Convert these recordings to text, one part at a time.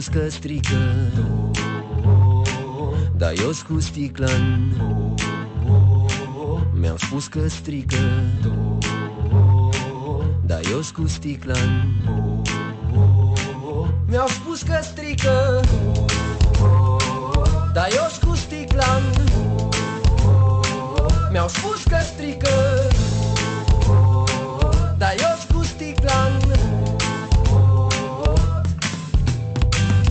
spus că strică, dar eu-s cu sticlan. Mi-au spus că strică, dar eu-s cu sticlan. Mi-au spus că strică, dar eu-s cu sticlan. Mi-au spus că strică, dar eu-s cu sticlan.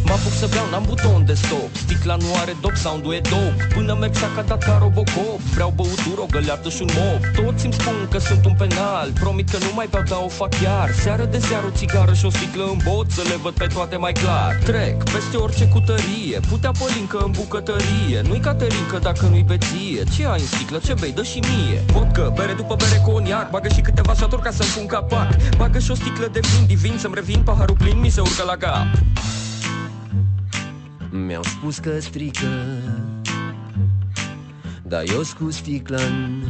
Mă apuc să beau, n-am buton de stop. Sticla nu are dop, sound-ul e dope. Până merg s-a dat ca Robocop. Vreau băutură, o găleată și un mop. Toți îmi spun că sunt un penal. Promit că nu mai beau, dar o fac chiar. Seară de seară o țigară și o sticlă în bot, să le văd pe toate mai clar. Trec peste orice cutărie, putea pălincă în bucătărie. Nu-i caterincă dacă nu-i beție. Ce ai în sticlă, ce bei, dă și mie. Vodcă, bere după bere, coniac. Bagă și câteva șaturi ca să-mi pun capac. Bagă și o sticlă de vin divin, să-mi revin paharul plin, mi se urcă la cap. Mi-au spus că strică, dar eu-s cu sticlan.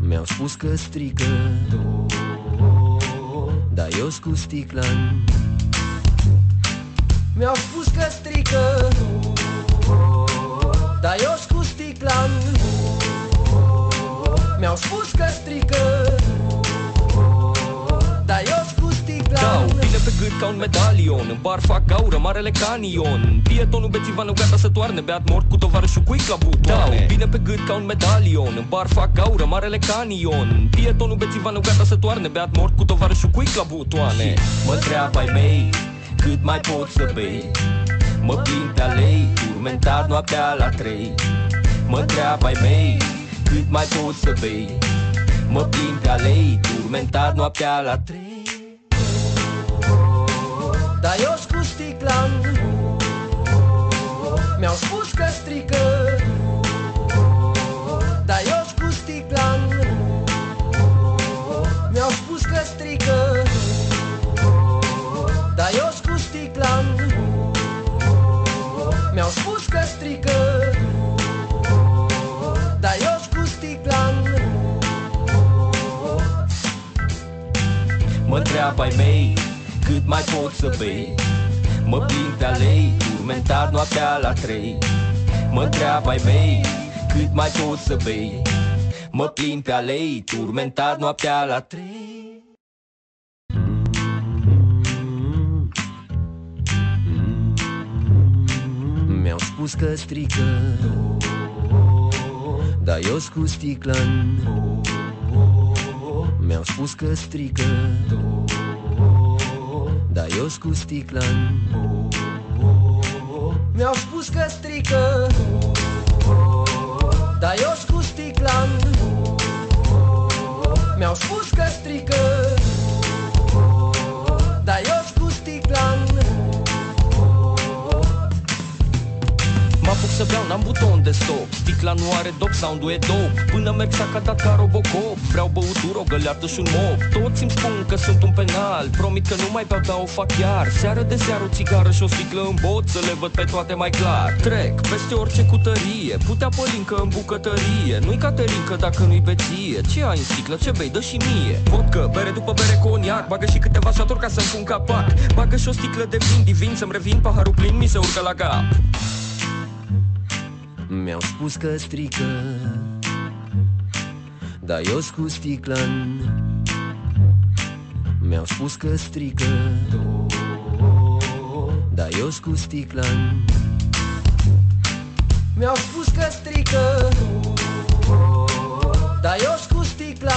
Mi-au spus că strică, dar eu-s cu sticlan. Mi-au spus că strică, dar eu-s cu sticlan. Mi-au spus că strică, dar eu-s cu sticlan. Dau bine pe gât ca un medalion, în bar fac gaură, marele canion. Pietonul bețivanul gata să toarne, beat mort cu tovarășul cuic la butoane. Dau bine pe gât ca un medalion, în bar fac gaură, marele canion. Pietonul bețivanul gata să toarne, beat mort cu tovarășul cuic la butoane. Mă întreabă ai mei, cât mai pot să bei? Mă plin pe alei, turmentat noaptea la 3. Mă întreabă ai mei, cât mai pot să bei? Mă plin pe alei, turmentat noaptea la 3. Dar eu-s cu sticlan. Mi-au spus că strică, dar eu-s cu sticlan. Mi-au spus că strică, dar eu-s cu sticlan. Mi-au spus că strică, dar eu-s cu sticlan. Mă întreabă ai mei, cât mai pot să bei? Mă plin pe alei, turmentat noaptea la 3. Mă întreabă ai mei, cât mai pot să bei? Mă plin pe alei, turmentat noaptea la 3. Mi-au spus că strică, dar eu-s cu sticlan. Mi-au spus că strică, dar eu-s cu sticlan. Mi-au spus că strică, dar eu-s cu sticlan. Mi-au spus că strică, dar eu-s cu sticlan. Mă apuc să beau, n-am buton de stop. Sticla nu are dop, sound-ul e dope. Până merg s-a dat ca Robocop. Vreau băutură, o găleată și un mop. Toți îmi spun că sunt un penal. Promit că nu mai beau, dar o fac chiar. Seară de seară o țigară și o sticlă în bot, să le văd pe toate mai clar. Trec peste orice cutărie, putea pălincă în bucătărie. Nu-i caterincă dacă nu-i beție. Ce ai în sticlă, ce bei, dă și mie. Vodcă, bere după bere, coniac. Bagă și câteva șaturi ca să-mi pun capac. Bagă și o sticlă de vin divin, să-mi revin paharul plin, mi se urcă la cap. Mi-au spus că strică, dar eu-s cu sticlan. Mi-au spus că strică, dar eu-s cu sticlan. Mi-au spus că strică, dar eu-s cu sticlan.